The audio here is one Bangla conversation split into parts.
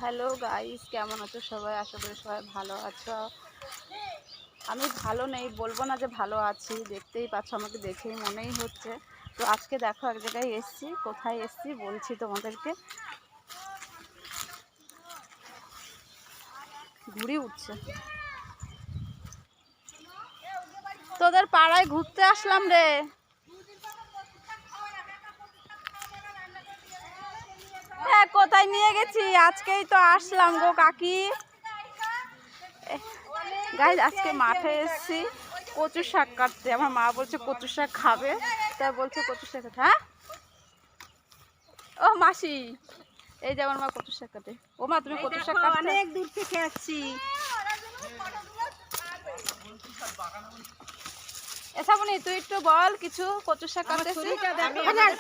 হ্যালো গাইস, কেমন আছো সবাই? আশা করি সবাই ভালো আছো। আমি ভালো নেই বলবো না যে ভালো আছি, দেখতেই পাচ্ছ, আমাকে দেখেই মনেই হচ্ছে। তো আজকে দেখো এক জায়গায় এসছি, কোথায় এসছি বলছি তোমাদেরকে। ঘুড়ি উঠছে, তোদের পাড়ায় ঘুরতে আসলাম রে। কোথায় নিয়ে গেছি? আজকেই তো আসলাম গো কাকি। গাইজ আজকে মাঠে এসেছি কচু শাক কাটতে। আমার মা বলছে কচু শাক খাবে, তাই বলছে কচু শাক কাটে। হ্যাঁ ও মাসি, এই যে আমার মা কচু শাক কাটে। ও মা, তুমি কচু শাক কাটতে? অনেক দূর থেকে আসছি। এসাবনি, তুই একটু বল কিছু। কচু শাক কাটতেছি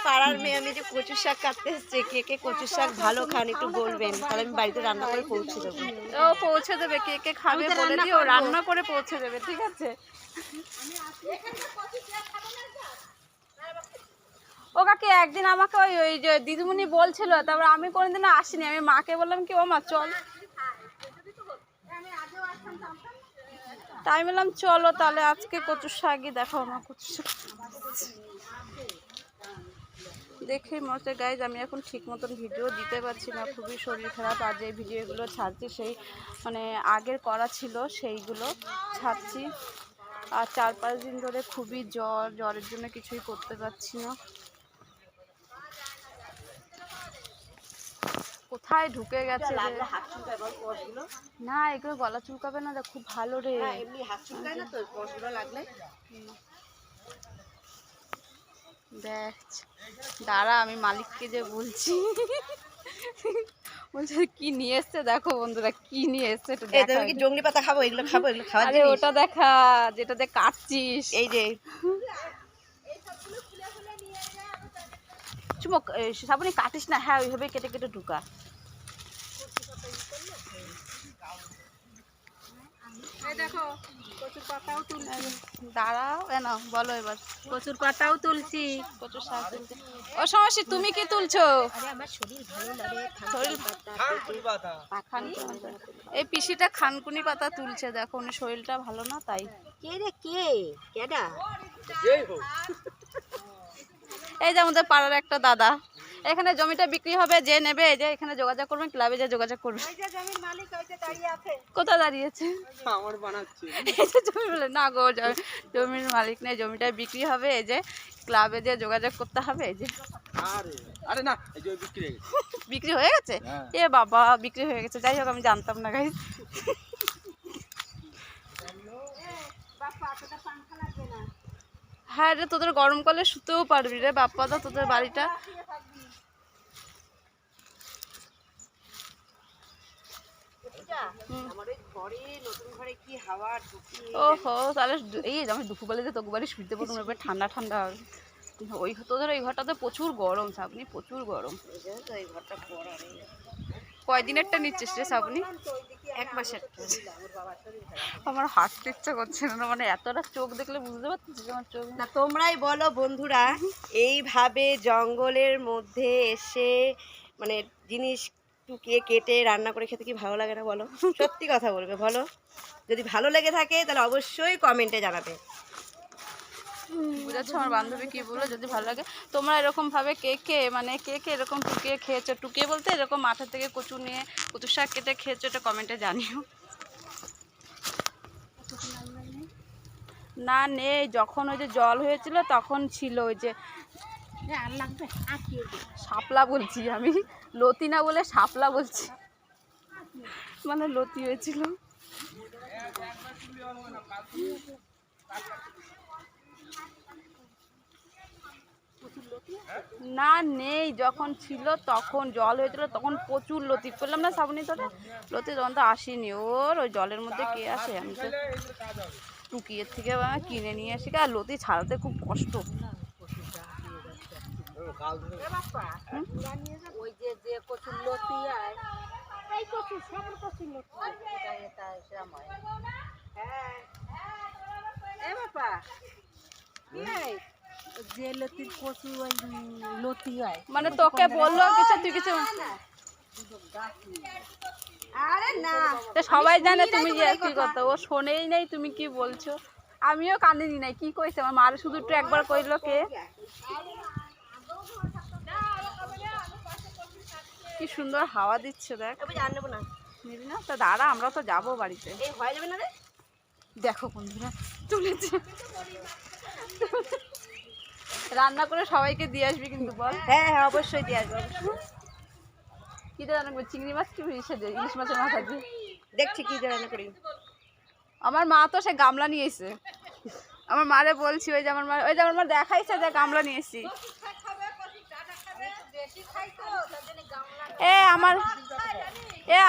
পাড়ার মেয়ে, আমি যে কচু শাক কাটতে এসছি, কে কে কচু শাক ভালো খান একটু বলবেন, তাহলে আমি বাড়িতে রান্না করে পৌঁছে দেবো। ও পৌঁছে দেবে, কে কে খাবে বলে দিও, রান্না করে পৌঁছে দেবে, ঠিক আছে? ও কাকি, একদিন আমাকে ওই ওই যে দিদিমণি বলছিল, তারপর আমি কোনোদিনও আসিনি। আমি মাকে বললাম কি, ও মা চল, তাই বললাম চলো তাহলে আজকে কচু শাকই দেখো। আমার কচু শাক দেখে মনে হচ্ছে গাইজ আমি এখন ঠিক মতন ভিডিও দিতে পারছি না, খুবই শরীর খারাপ। আর যে ভিডিওগুলো ছাড়ছি সেই মানে আগের করা ছিল সেইগুলো ছাড়ছি। আর 4-5 দিন ধরে খুবই জ্বরের জন্য কিছুই করতে পারছি না। কোথায় ঢুকে গেছে না, এগুলো গলা চুলকাবে না, খুব ভালো রে। দেখ, দাঁড়া, আমি মালিককে যে বলছি, বলছে কি নিয়ে এসছে দেখো বন্ধুরা, কি নিয়ে এসছে জঙ্গলি পাতা খাবো, এগুলো খাবো, এগুলো খাওয়া। আরে ওটা দেখা, যেটা দিয়ে কাটছিস। এই যে চুমক, সাবনি কাটিস না। হ্যাঁ, ওইভাবে কেটে কেটে ঢুকা। দেখো কচুর পাতাও তুলছি। দাঁড়াও, না বলো এবার। কচুর পাতাও তুলছি, কচুর শাক তুলছি। ও সমস্যা, তুমি কি তুলছো? আমার শরীর ভালো লাগে। এই পিসিটা খানকুনি পাতা তুলছে, দেখো উনি শরীরটা ভালো না তাই। কে রে কে? কেডা? এই যে আমাদের পাড়ার একটা দাদা, এখানে জমিটা বিক্রি হবে, যে নেবে এই যে এখানে যোগাযোগ করবেন, ক্লাবে যে যোগাযোগ করবেন। কোথায় দাঁড়িয়েছে? জমি বলে না গো, জমির মালিক নেই, জমিটা বিক্রি হবে, এই যে ক্লাবে যে যোগাযোগ করতে হবে। এই যে বিক্রি হয়ে গেছে। এ বাবা, বিক্রি হয়ে গেছে। যাই হোক, আমি জানতাম না গাইস। হ্যাঁ রে, তোদের গরমকালে শুতেও পারবি রে বাপ্পাদা, তোদের বাড়িটা। ওহো, তাহলে এই আমি দুপুরবেলা যে তোকে বাড়ি শুতে পারবো, এবার ঠান্ডা ঠান্ডা হবে। ওই তোদের ওই ঘরটাতে প্রচুর গরম সাবনি, প্রচুর গরম। কয়দিনেরটা নিচ্ছিস রে সাবনি? 1 মাসের। আমার হাঁটতে ইচ্ছা করছে না, মানে এতটা চোখ দেখলে বুঝতে পারছিস আমার চোখ না, তোমরাই বলো বন্ধুরা, এইভাবে জঙ্গলের মধ্যে এসে মানে জিনিস টুকিয়ে কেটে রান্না করে খেতে কি ভালো লাগে না বলো? সত্যি কথা বলবে বলো, যদি ভালো লেগে থাকে তাহলে অবশ্যই কমেন্টে জানাবে। বুঝাচ্ছ আমার বান্ধবী কি বললো, যদি ভালো লাগে। তোমরা এরকম ভাবে কে কে মানে কে কে এরকম টুকিয়ে খেয়েছো, টুকিয়ে বলতে এরকম মাঠের থেকে কচু নিয়ে কচু শাক কেটে খেয়েছো, এটা কমেন্টে জানিও। না নেই, যখন ওই যে জল হয়েছিল তখন ছিল ওই যে শাপলা বলছি আমি, লতি না বলে শাপলা বলছি, মানে লতি হয়েছিল। না নেই, যখন ছিল তখন জল হয়েছিল তখন প্রচুর লতি করলাম না সাবনি, তোরা লতি তখন তো আসেনি। ওর ওই জলের মধ্যে কে আসে, আমি তো টুকিয়ের থেকে কিনে নিয়ে আসি। আর লতি ছাড়াতে খুব কষ্ট। যে লতির কচু ওই লতি হয়, মানে তোকে বললো কিছু, তুই কিছু আরে না, তো সবাই জানে তুমি যে কি কথা, ও শোনেই নাই তুমি কি বলছো। আমিও কান্দিনি নাই, কি কইছে আমার মার শুধু একটু একবার কইলো কে কি সুন্দর হাওয়া দিচ্ছে দেখ। জান নেবো না, নিবি না তো দাঁড়া, আমরা তো যাবো বাড়িতে। এই হয়ে যাবে না রে। দেখো বন্ধুরা চলেছে, রান্না করে সবাইকে দিয়ে আসবি কিন্তু বল। হ্যাঁ হ্যাঁ অবশ্যই দিয়ে আসবো। কি দিয়ে রান্না করবি, চিংড়ি মাছ কি ইলিশ মাছের মাথা দিয়ে? দেখছি কি দিয়ে রান্না করি। আমার মা তো সে গামলা নিয়েছে, আমার মারে বলছি, ওই যে আমার মা, ওই যে আমার মা দেখাইছে যে গামলা নিয়েছি।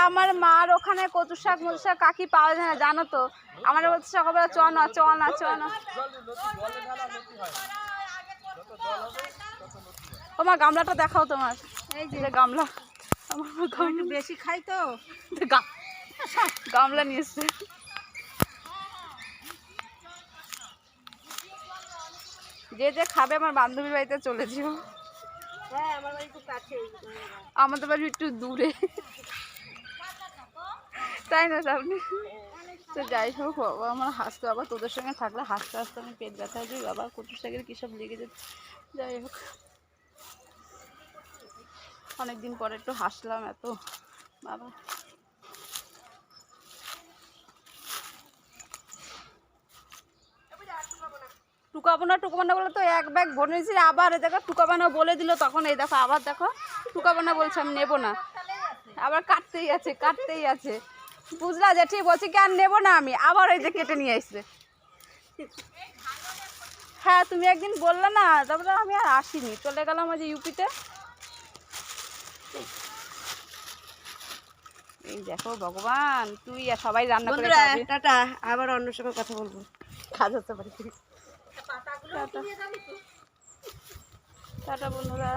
আমার মার ওখানে কচু শাক মচু শাক কাকি পাওয়া যায় না জানো তো, আমার বলছে সকালবেলা চ না চ না চ না। তোমার গামলাটা দেখাও, তোমার এই যে গামলা, আমার গামলা বেশি খাই তো, গামলা নিয়ে এসছে। যে যে খাবে আমার বান্ধবীর বাড়িতে চলে যাও। হ্যাঁ আমার বাড়ি খুব কাছে, আমাদের বাড়ি একটু দূরে, তাই না সামনে। তো যাই হোক বাবা, আমার হাসতে, আবার তোদের সঙ্গে থাকলে হাসতে হাসতে আমি পেট ব্যথা হয়ে যাই, আবার কচুর শাকের কী সব লেগে যাচ্ছে। যাই হোক অনেকদিন পরে একটু হাসলাম এত বাবা। টুকাবো না বলে তো এক ব্যাগ ভরে নিয়েছি, আবার দেখো টুকাবো না বলে দিল, তখন এই দেখো আবার দেখো টুকাবো না বলছে আমি নেবো না, আবার কাটতেই আছে। বুঝলা যে ঠিক বলছি কি আর নেবো না আমি, আবার এই যে কেটে নিয়ে আসছে। হ্যাঁ তুমি একদিন বললে না, তারপরে আমি আর আসিনি, চলে গেলাম ওই যে ইউপিতে। এই দেখো ভগবান, তুই আর সবাই রান্না করে খাবি। টাটা, আবার অন্য সময় কথা বলবো। কাজ হতে পারে। টাটা বন্ধুরা।